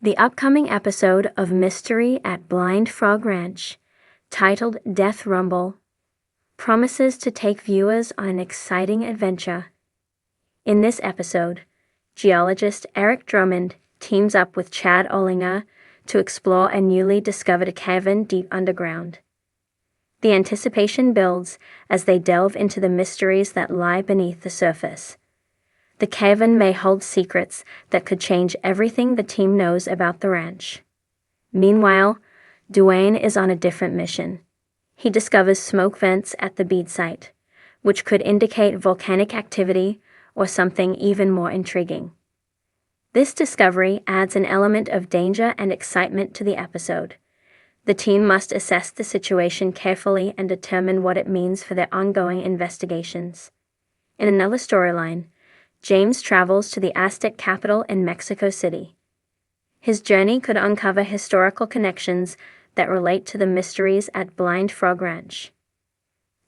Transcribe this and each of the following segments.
The upcoming episode of Mystery at Blind Frog Ranch, titled Death Rumble, promises to take viewers on an exciting adventure. In this episode, geologist Eric Drummond teams up with Chad Olinger to explore a newly discovered cavern deep underground. The anticipation builds as they delve into the mysteries that lie beneath the surface. The cavern may hold secrets that could change everything the team knows about the ranch. Meanwhile, Duane is on a different mission. He discovers smoke vents at the bead site, which could indicate volcanic activity or something even more intriguing. This discovery adds an element of danger and excitement to the episode. The team must assess the situation carefully and determine what it means for their ongoing investigations. In another storyline, James travels to the Aztec capital in Mexico City. His journey could uncover historical connections that relate to the mysteries at Blind Frog Ranch.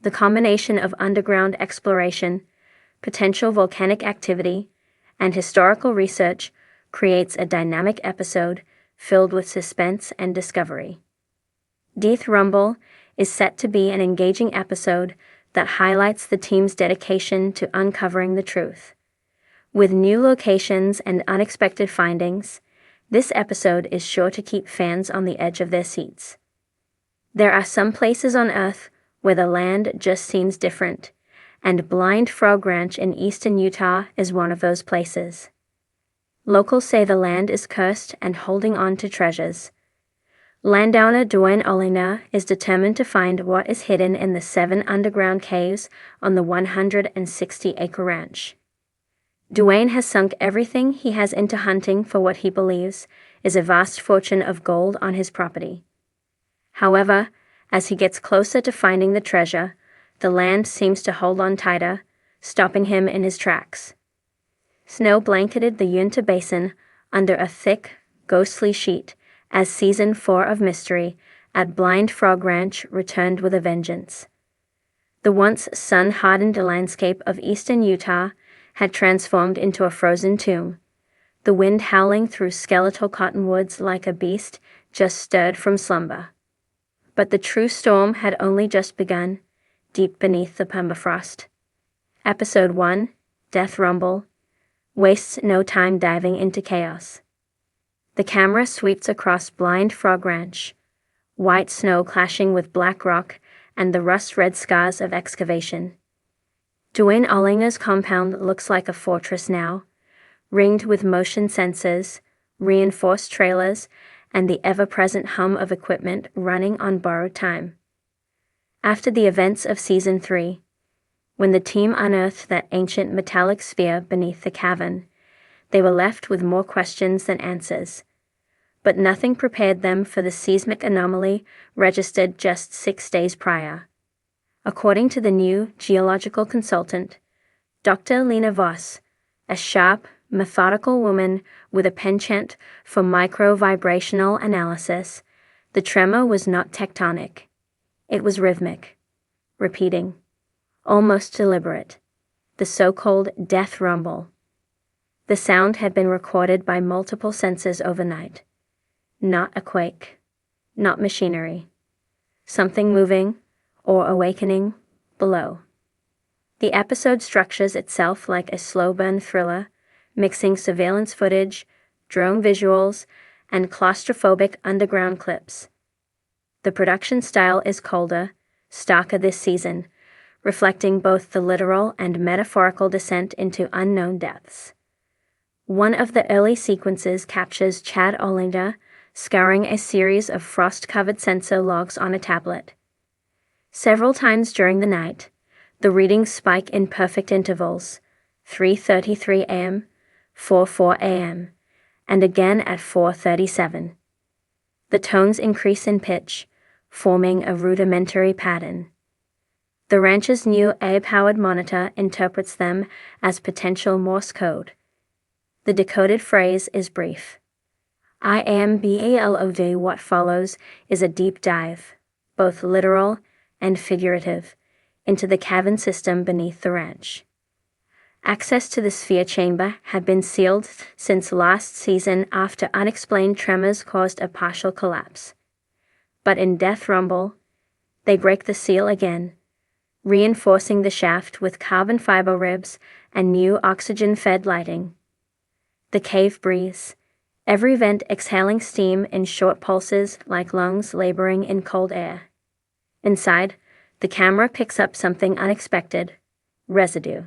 The combination of underground exploration, potential volcanic activity, and historical research creates a dynamic episode filled with suspense and discovery. Death Rumble is set to be an engaging episode that highlights the team's dedication to uncovering the truth. With new locations and unexpected findings, this episode is sure to keep fans on the edge of their seats. There are some places on Earth where the land just seems different, and Blind Frog Ranch in eastern Utah is one of those places. Locals say the land is cursed and holding on to treasures. Landowner Duane Olinger is determined to find what is hidden in the 7 underground caves on the 160-acre ranch. Duane has sunk everything he has into hunting for what he believes is a vast fortune of gold on his property. However, as he gets closer to finding the treasure, the land seems to hold on tighter, stopping him in his tracks. Snow blanketed the Uinta Basin under a thick, ghostly sheet as Season 4 of Mystery at Blind Frog Ranch returned with a vengeance. The once sun-hardened landscape of eastern Utah had transformed into a frozen tomb, the wind howling through skeletal cottonwoods like a beast just stirred from slumber. But the true storm had only just begun, deep beneath the permafrost. Episode 1, Death Rumble, wastes no time diving into chaos. The camera sweeps across Blind Frog Ranch, white snow clashing with black rock and the rust-red scars of excavation. Duane Olinger's compound looks like a fortress now, ringed with motion sensors, reinforced trailers, and the ever-present hum of equipment running on borrowed time. After the events of Season 3, when the team unearthed that ancient metallic sphere beneath the cavern, they were left with more questions than answers. But nothing prepared them for the seismic anomaly registered just 6 days prior. According to the new geological consultant, Dr. Lena Voss, a sharp, methodical woman with a penchant for micro-vibrational analysis, the tremor was not tectonic. It was rhythmic, repeating, almost deliberate, the so-called death rumble. The sound had been recorded by multiple sensors overnight. Not a quake, not machinery. Something moving, or awakening, below. The episode structures itself like a slow-burn thriller, mixing surveillance footage, drone visuals, and claustrophobic underground clips. The production style is colder, starker this season, reflecting both the literal and metaphorical descent into unknown depths. One of the early sequences captures Chad Olinger scouring a series of frost-covered sensor logs on a tablet. Several times during the night, the readings spike in perfect intervals, 3:33 a.m., 4:04 a.m., and again at 4:37. The tones increase in pitch, forming a rudimentary pattern. The ranch's new AI-powered monitor interprets them as potential Morse code. The decoded phrase is brief. I am BALOD. What follows is a deep dive, both literal and figurative, into the cavern system beneath the ranch. Access to the sphere chamber had been sealed since last season after unexplained tremors caused a partial collapse. But in Death Rumble, they break the seal again, reinforcing the shaft with carbon fiber ribs and new oxygen-fed lighting. The cave breathes, every vent exhaling steam in short pulses like lungs laboring in cold air. Inside, the camera picks up something unexpected: residue.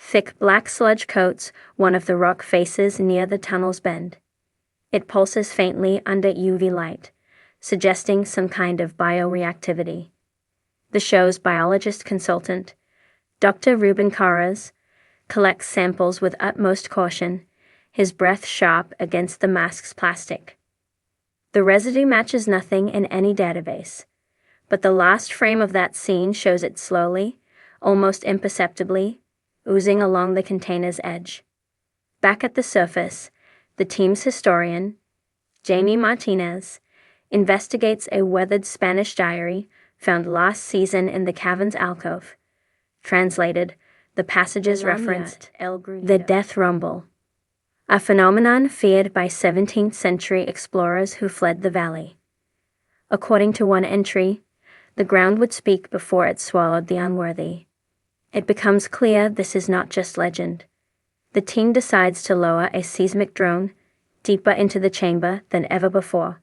Thick black sludge coats one of the rock faces near the tunnel's bend. It pulses faintly under UV light, suggesting some kind of bioreactivity. The show's biologist consultant, Dr. Ruben Carras, collects samples with utmost caution, his breath sharp against the mask's plastic. The residue matches nothing in any database, but the last frame of that scene shows it slowly, almost imperceptibly, oozing along the container's edge. Back at the surface, the team's historian, Jamie Martinez, investigates a weathered Spanish diary found last season in the cavern's alcove. Translated, the passages referenced the Death Rumble, a phenomenon feared by 17th century explorers who fled the valley. According to one entry, the ground would speak before it swallowed the unworthy. It becomes clear this is not just legend. The team decides to lower a seismic drone deeper into the chamber than ever before.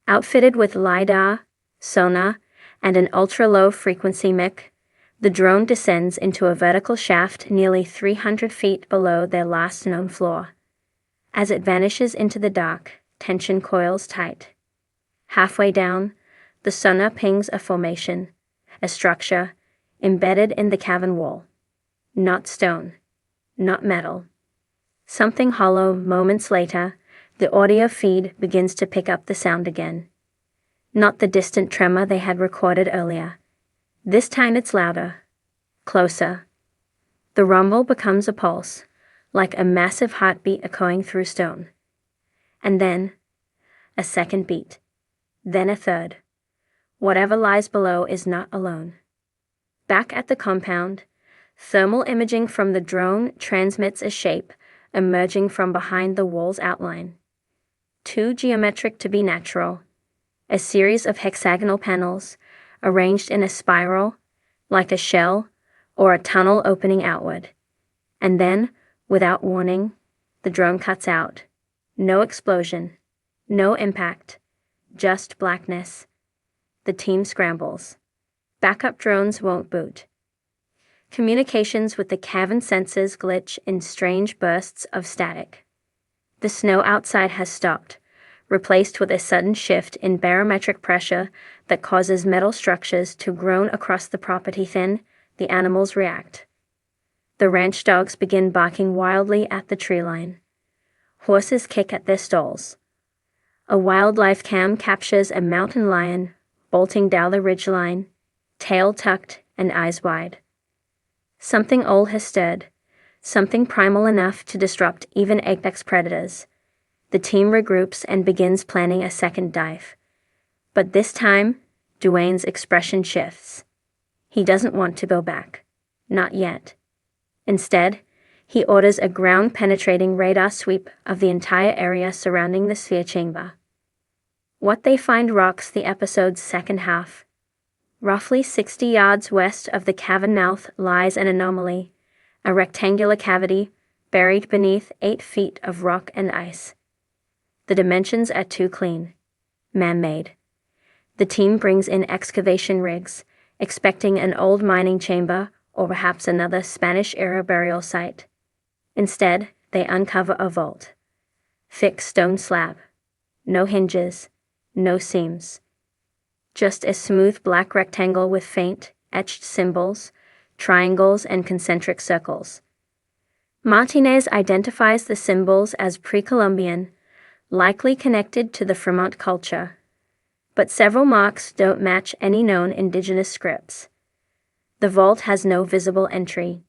Outfitted with LiDAR, sonar, and an ultra-low frequency mic, the drone descends into a vertical shaft nearly 300 feet below their last known floor. As it vanishes into the dark, tension coils tight. Halfway down, the sonar pings a formation, a structure, embedded in the cavern wall. Not stone, not metal. Something hollow. Moments later, the audio feed begins to pick up the sound again. Not the distant tremor they had recorded earlier. This time it's louder, closer. The rumble becomes a pulse, like a massive heartbeat echoing through stone. And then, a second beat. Then a third. Whatever lies below is not alone. Back at the compound, thermal imaging from the drone transmits a shape emerging from behind the wall's outline. Too geometric to be natural, a series of hexagonal panels arranged in a spiral, like a shell or a tunnel opening outward. And then, without warning, the drone cuts out. No explosion, no impact, just blackness. The team scrambles. Backup drones won't boot. Communications with the cavern sensors glitch in strange bursts of static. The snow outside has stopped, replaced with a sudden shift in barometric pressure that causes metal structures to groan across the property. The animals react. The ranch dogs begin barking wildly at the tree line. Horses kick at their stalls. A wildlife cam captures a mountain lion bolting down the ridgeline, tail tucked and eyes wide. Something old has stirred, something primal enough to disrupt even apex predators. The team regroups and begins planning a second dive. But this time, Duane's expression shifts. He doesn't want to go back. Not yet. Instead, he orders a ground-penetrating radar sweep of the entire area surrounding the sphere chamber. What they find rocks the episode's second half. Roughly 60 yards west of the cavern mouth lies an anomaly, a rectangular cavity buried beneath 8 feet of rock and ice. The dimensions are too clean, man-made. The team brings in excavation rigs, expecting an old mining chamber or perhaps another Spanish-era burial site. Instead, they uncover a vault. Thick stone slab. No hinges, no seams. Just a smooth black rectangle with faint, etched symbols, triangles, and concentric circles. Martinez identifies the symbols as pre-Columbian, likely connected to the Fremont culture. But several marks don't match any known indigenous scripts. The vault has no visible entry.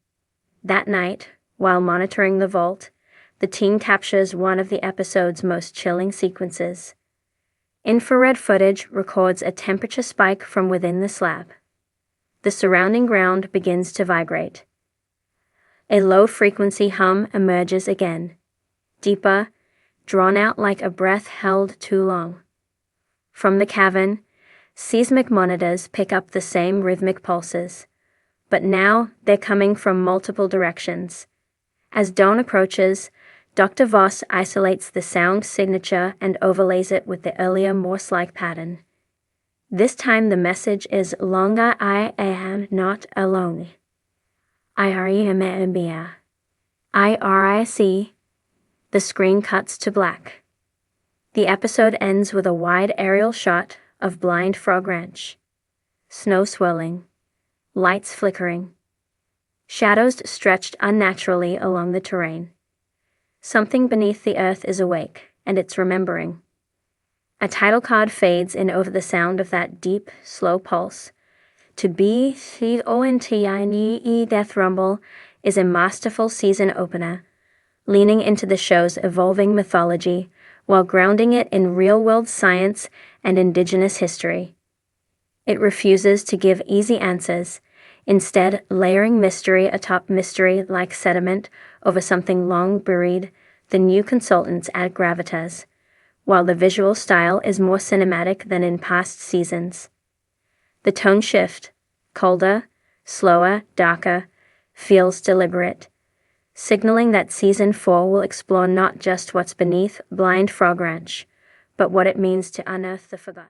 That night, while monitoring the vault, the team captures one of the episode's most chilling sequences. Infrared footage records a temperature spike from within the slab. The surrounding ground begins to vibrate. A low-frequency hum emerges again, deeper, drawn out like a breath held too long. From the cavern, seismic monitors pick up the same rhythmic pulses, but now they're coming from multiple directions. As dawn approaches, Dr. Voss isolates the sound signature and overlays it with the earlier Morse-like pattern. This time the message is longer. I am not alone. IRIC. The screen cuts to black. The episode ends with a wide aerial shot of Blind Frog Ranch. Snow swirling, lights flickering, shadows stretched unnaturally along the terrain. Something beneath the earth is awake, and it's remembering. A title card fades in over the sound of that deep, slow pulse. To be CONTINE Death Rumble is a masterful season opener, leaning into the show's evolving mythology while grounding it in real-world science and indigenous history. It refuses to give easy answers, instead layering mystery atop mystery like sediment over something long buried. The new consultants add gravitas, while the visual style is more cinematic than in past seasons. The tone shift, colder, slower, darker, feels deliberate, signaling that Season 4 will explore not just what's beneath Blind Frog Ranch, but what it means to unearth the forgotten.